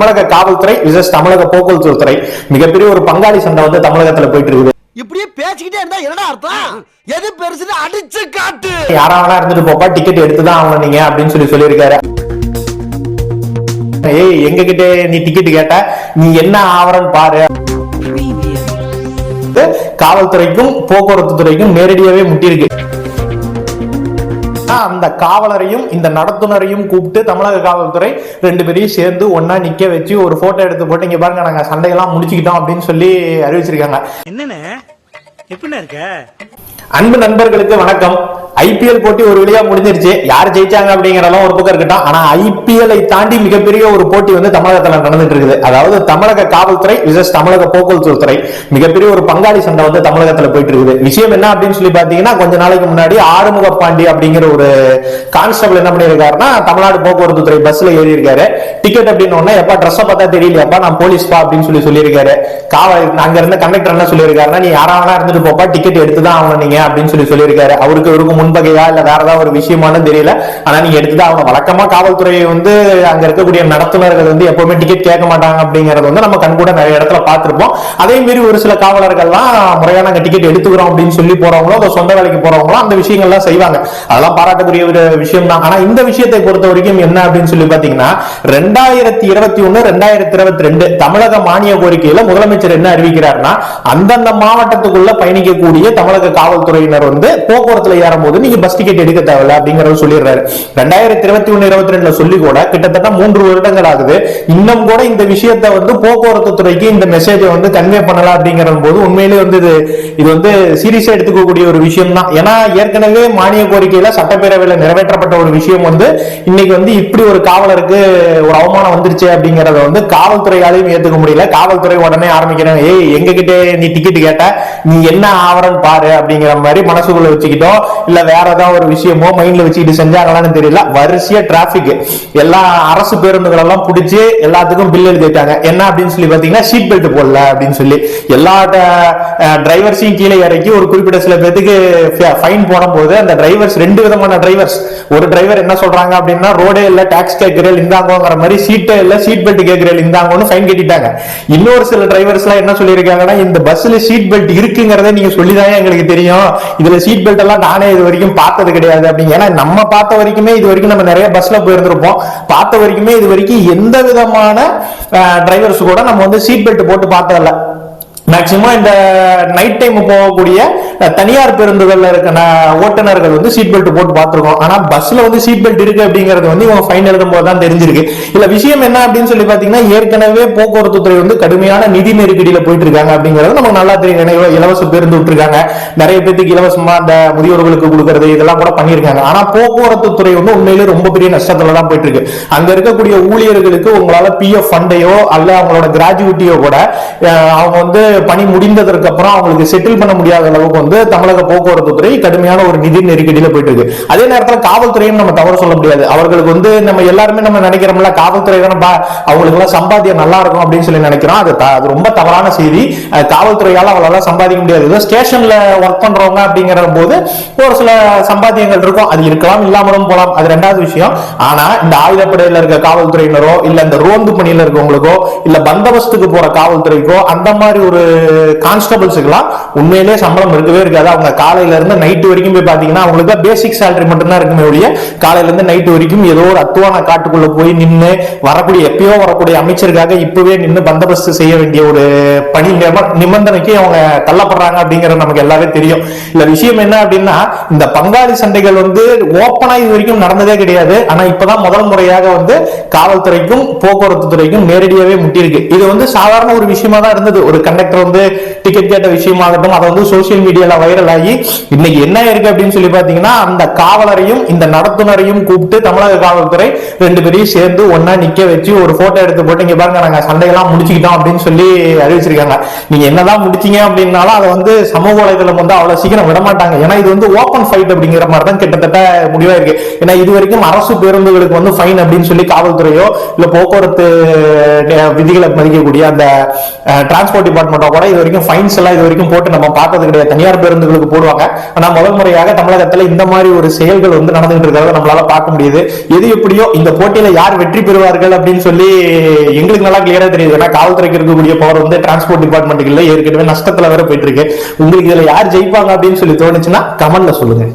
தமிழக காவல்துறை விசஸ் தமிழக போக்குவரத்து துறை மிகப்பெரிய ஒரு பங்காளி சண்டை வந்து தமிழகத்துல போயிட்டு இருக்குது. இப்படியே பேசிக்கிட்டே இருந்தா என்ன அர்த்தம்? எது பெருசுன்னு அடிச்சு காட்டு. யாராவனா இருந்துட்டு போப்பா, டிக்கெட் எடுத்துதான் ஆகணும் நீங்க அப்படின்னு சொல்லியிருக்காரு. ஏய், எங்க கிட்ட நீ டிக்கெட் கேட்ட, நீ என்ன ஆவரன்னு பாரு. காவல்துறைக்கும் போக்குவரத்து துறைக்கும் நேரடியாவே முட்டியிருக்கு. அந்த காவலரையும் இந்த நடத்துனரையும் கூப்பிட்டு தமிழக காவல்துறை ரெண்டு பேரையும் சேர்ந்து ஒன்னா நிக்க வச்சு ஒரு போட்டோ எடுத்து போட்டு இங்க பாருங்க நாங்க சண்டையெல்லாம் முடிச்சுக்கிட்டோம் அப்படின்னு சொல்லி அறிவிச்சிருக்காங்க. என்னன்னு எப்படின்னா இருக்க? அன்பு நண்பர்களுக்கு வணக்கம். ஐபிஎல் போட்டி ஒரு வழியா முடிஞ்சிருச்சு. யார் ஜெயிச்சாங்க அப்படிங்கறதெல்லாம் ஒரு பக்கம் இருக்கட்டும். ஆனா ஐபிஎல்லை தாண்டி மிகப்பெரிய ஒரு போட்டி வந்து தமிழகத்துல நடந்துட்டு இருக்குது. அதாவது தமிழக காவல்துறை விசஸ் தமிழக போக்குவரத்து துறை மிகப்பெரிய ஒரு பங்காளி சண்டை வந்து தமிழகத்துல போயிட்டு இருக்குது. விஷயம் என்ன அப்படின்னு சொல்லி பாத்தீங்கன்னா, கொஞ்ச நாளைக்கு முன்னாடி ஆறுமுக பாண்டி அப்படிங்கிற ஒரு கான்ஸ்டபிள் என்ன பண்ணிருக்காருன்னா, தமிழ்நாடு போக்குவரத்து துறை பஸ்ல ஏறி இருக்காரு. டிக்கெட் அப்படின்னு எப்பா ட்ரெஸ் பார்த்தா தெரியலையாப்பா, நான் போலீஸ் பா அப்படின்னு சொல்லியிருக்காரு. அங்க இருந்த கண்டக்டர் என்ன சொல்லியிருக்காருன்னா, நீ யாராவனா இருந்துட்டு போப்பா, டிக்கெட் எடுத்துதான் ஆகணும் நீங்க அப்படின்னு சொல்லியிருக்காரு. அவருக்கு முன்பகையா இல்ல வேற ஏதாவது ஒரு விஷயமானு தெரியல. ஆனா நீங்க எடுத்துதான் அவங்க வழக்கமா காவல்துறை வந்து அங்க இருக்கக்கூடிய நடத்துனர்கள் வந்து எப்பவுமே டிக்கெட் கேட்க மாட்டாங்க அப்படிங்கறது வந்து நம்ம கண் கூட நிறைய இடத்துல பார்த்திருப்போம். அதே மாதிரி ஒரு சில காவலர்கள்லாம் முறையான நாங்க டிக்கெட் எடுத்துக்கிறோம் அப்படின்னு சொல்லி போறவங்களோ அதை சொந்த வேலைக்கு போறவங்களோ அந்த விஷயங்கள்லாம் செய்வாங்க. அதெல்லாம் பாராட்டக்கூடிய ஒரு விஷயம் தான். ஆனா இந்த விஷயத்தை பொறுத்த வரைக்கும் என்ன அப்படின்னு சொல்லி பாத்தீங்கன்னா, 2021 2022 தமிழக மானிய கோரிக்கையில முதலமைச்சர் என்ன அறிவிக்கிறார்னா, அந்தந்த மாவட்டத்துக்குள்ள பயணிக்கக்கூடிய தமிழக காவல்துறையினர் வந்து போக்குவரத்துல ஏறும்போது நீங்க பஸ் டிக்கெட் எடுக்க தேவையில்ல அப்படிங்கறத சொல்லிடுறாரு. 2021 22 சொல்லி கூட கிட்டத்தட்ட 3 வருடங்கள் ஆகுது. இன்னும் கூட இந்த விஷயத்தை வந்து போக்குவரத்து துறைக்கு இந்த மெசேஜை வந்து கன்வே பண்ணலாம் அப்படிங்கிற போது உண்மையிலேயே வந்து இது வந்து சீரியஸா எடுத்துக்கக்கூடிய ஒரு விஷயம் தான். ஏன்னா ஏற்கனவே மானிய கோரிக்கையில சட்டப்பேரவையில் நிறைவேற்றப்பட்ட ஒரு விஷயம் வந்து இன்னைக்கு வந்து இப்படி ஒரு காவலருக்கு ஒரு அவமானம் வந்துருச்சு அப்படிங்கறத வந்து காவல்துறையாலையும் ஏத்துக்க முடியல. காவல்துறை உடனே ஆரம்பிக்கிறாங்க, ஏய் எங்க கிட்ட நீ டிக்கெட் கேட்ட, நீ என்ன ஆவரன்னு பாரு அப்படிங்கிற மாதிரி மனசுக்குள்ள வச்சுக்கிட்டோம். இல்ல வேற ஏதாவது ஒரு விஷயமோ மைண்ட்ல வச்சுக்கிட்டு செஞ்சாங்களான்னு தெரியல. வரிசையா டிராபிக் எல்லா அரசு பேருந்துகள் எல்லாம் பிடிச்சி எல்லாத்துக்கும் பில் எழுதிட்டாங்க. என்ன அப்படின்னு சொல்லி பாத்தீங்கன்னா, சீட் பெல்ட் போடல அப்படின்னு சொல்லி எல்லா டிரைவர்ஸையும் கீழே இறக்கி ஒரு குறிப்பிட்ட சில பேருக்கு ஃபைன் போடும் போது அந்த டிரைவர்ஸ் ரெண்டு விதமான டிரைவர்ஸ். ஒரு டிரைவர் என்ன சொல்றாங்க அப்படின்னா, ரோடே இல்ல டாக்ஸ் கேட்கிறேன் இந்தாங்கிற மாதிரி, சீட்டே இல்ல சீட் பெல்ட் கேட்கிறேன் இந்தாங்கன்னு ஃபைன் கட்டிட்டாங்க. இன்னொரு சில டிரைவர்ஸ் எல்லாம் என்ன சொல்லியிருக்காங்கன்னா, இந்த பஸ்ல சீட் பெல்ட் இருக்குங்கிறத நீங்க சொல்லிதான் எங்களுக்கு தெரியும், இதுல சீட் பெல்ட் எல்லாம் நானே இது வரைக்கும் பார்த்தது கிடையாது அப்படிங்க. ஏன்னா நம்ம பார்த்த வரைக்குமே இது வரைக்கும் நம்ம நிறைய பஸ்ல போயிருந்திருப்போம். பார்த்த வரைக்குமே இது வரைக்கும் எந்த விதமான டிரைவர்ஸ் கூட நம்ம வந்து சீட் பெல்ட் போட்டு பார்த்ததில்ல. மேக்சிமம் இந்த நைட் டைம் போகக்கூடிய தனியார் பேருந்துகள்ல இருக்க ஓட்டுநர்கள் வந்து சீட் பெல்ட் போட்டு பார்த்திருக்கோம். ஆனா பஸ்ல வந்து சீட் பெல்ட் இருக்கு அப்படிங்கிறது வந்து இவங்க ஃபைன் எழுதும் போது தான் தெரிஞ்சிருக்கு. இல்ல விஷயம் என்ன அப்படின்னு சொல்லி பாத்தீங்கன்னா, ஏற்கனவே போக்குவரத்து துறை வந்து கடுமையான நிதி நெருக்கடியில போயிட்டு இருக்காங்க அப்படிங்கிறது நமக்கு நல்லா தெரியும். இலவச பேருந்து விட்டுருக்காங்க, நிறைய பேருக்கு இலவசமா அந்த முதியோர்களுக்கு கொடுக்கறது இதெல்லாம் கூட பண்ணிருக்காங்க. ஆனா போக்குவரத்து துறை வந்து உண்மையிலே ரொம்ப பெரிய நஷ்டத்துல தான் போயிட்டு இருக்கு. அங்க இருக்கக்கூடிய ஊழியர்களுக்கு உங்களால பிஎஃப் ஃபண்டையோ அல்ல அவங்களோட கிராஜுவிட்டியோ கூட அவங்க வந்து பணி முடிந்ததற்கு அப்புறம் அவங்களுக்கு செட்டில் பண்ண முடியாத அளவுக்கு வந்து தமிழக போக்குவரத்து துறை கடுமையான ஒரு நிதி நெருக்கடியில போயிட்டு இருக்கு. அதே நேரத்தில் காவல்துறையும் நம்ம தவறு சொல்ல முடியாது. அவர்களுக்கு வந்து நம்ம எல்லாருமே நம்ம நினைக்கிறோம்ல, காவல்துறை தானே அவங்களுக்கு எல்லாம் சம்பாத்தியம் நல்லா இருக்கும் அப்படின்னு சொல்லி நினைக்கிறோம். அது ரொம்ப தவறான செய்தி. காவல்துறையால அவங்களால சம்பாதிக்க முடியாது. ஸ்டேஷன்ல ஒர்க் பண்றவங்க அப்படிங்கிற போது ஒரு சில சம்பாத்தியங்கள் இருக்கும், அது இருக்கலாம் இல்லாமலும் போலாம், அது ரெண்டாவது விஷயம். ஆனா இந்த ஆயுதப்படையில இருக்க காவல்துறையினரோ இல்ல இந்த ரோந்து பணியில இருக்கவங்களுக்கோ இல்ல பந்தோபஸ்துக்கு போற காவல்துறைக்கோ அந்த மாதிரி ஒரு கான்ஸ்டபிள்ஸுக்கெல்லாம் உண்மையிலேயே சம்பளம் இருக்கவே இருக்காது. அவங்க காலையில இருந்து நைட்டு வரைக்கும் போய் பாத்தீங்கன்னா அவங்களுக்கு பேசிக் சேலரி மட்டும் தான் இருக்குமே ஒழிய, காலையில இருந்து நைட்டு வரைக்கும் ஏதோ ஒரு அத்துவான காட்டுக்குள்ள போய் நின்று வரக்கூடிய எப்பயோ வரக்கூடிய அமைச்சருக்காக இப்பவே நின்று பந்தோபஸ்து செய்ய வேண்டிய ஒரு பணி நிபந்தனைக்கு அவங்க தள்ளப்படுறாங்க அப்படிங்கிறது நமக்கு எல்லாமே தெரியும். இல்ல விஷயம் என்ன அப்படின்னா, இந்த பங்காளி சண்டைகள் வந்து ஓப்பனா இது வரைக்கும் நடந்ததே கிடையாது. ஆனா இப்பதான் முதல் முறையாக வந்து காவல்துறைக்கும் போக்குவரத்து துறைக்கும் நேரடியாவே முட்டியிருக்கு. இது வந்து சாதாரண ஒரு விஷயமா தான் இருந்தது. ஒரு கண்டக்டர் வந்து டிக்கெட் கேட்ட விஷயமாகட்டும், அதை வந்து சோசியல் மீடியால வைரல் ஆகி இன்னைக்கு என்ன இருக்கு அப்படின்னு சொல்லி பாத்தீங்கன்னா, அந்த காவலரையும் இந்த நடத்துனரையும் கூப்பிட்டு தமிழக காவல்துறை ரெண்டு பேரையும் சேர்ந்து ஒன்னா நிக்க வச்சு ஒரு போட்டோ எடுத்து போட்டு இங்க பாருங்க நாங்க சண்டையெல்லாம் முடிச்சுக்கிட்டோம் அப்படின்னு சொல்லி அறிவிச்சிருக்காங்க. நீங்க என்னதான் முடிச்சீங்க அப்படின்னாலும் அதை வந்து சமூக வலைதளம் வந்து அவ்வளவு சீக்கிரம் விட மாட்டாங்க. ஏன்னா இது வந்து ஓப்பன் ஃபைட் அப்படிங்கிற மாதிரி தான் கிட்டத்தட்ட முடிவா இருக்கு. ஏன்னா இது வரைக்கும் அரசு பேருந்துகளுக்கு வந்து ஃபைன் அப்படின்னு சொல்லி காவல்துறையோ இல்ல போக்குவரத்து விதிகளை மதிக்கக்கூடிய அந்த டிரான்ஸ்போர்ட் டிபார்ட்மெண்ட் கூட இது வரைக்கும் ஃபைன்ஸ் எல்லாம் இது வரைக்கும் போட்டு நம்ம பார்த்தது கிடையாது. தனியார் தனியார் பேருந்துகளுக்கு போடுவாங்க. ஆனா முதல் முறையாக தமிழகத்துல இந்த மாதிரி ஒரு செயல்கள் வந்து நடந்துட்டு இருக்கிறத நம்மளால பார்க்க முடியுது. எது எப்படியோ இந்த போட்டியில யார் வெற்றி பெறுவார்கள் அப்படின்னு சொல்லி எங்களுக்கு நல்லா கிளியரா தெரியுது. ஏன்னா காவல்துறைக்கு இருக்கக்கூடிய பவர் வந்து டிரான்ஸ்போர்ட் டிபார்ட்மெண்ட்டுக்கு ஏற்கனவே நஷ்டத்துல வேற போயிட்டு இருக்கு. உங்களுக்கு இதுல யார் ஜெயிப்பாங்க அப்படின்னு சொல்லி தோணுச்சுன்னா கமெண்ட்ல சொல்லுங்க.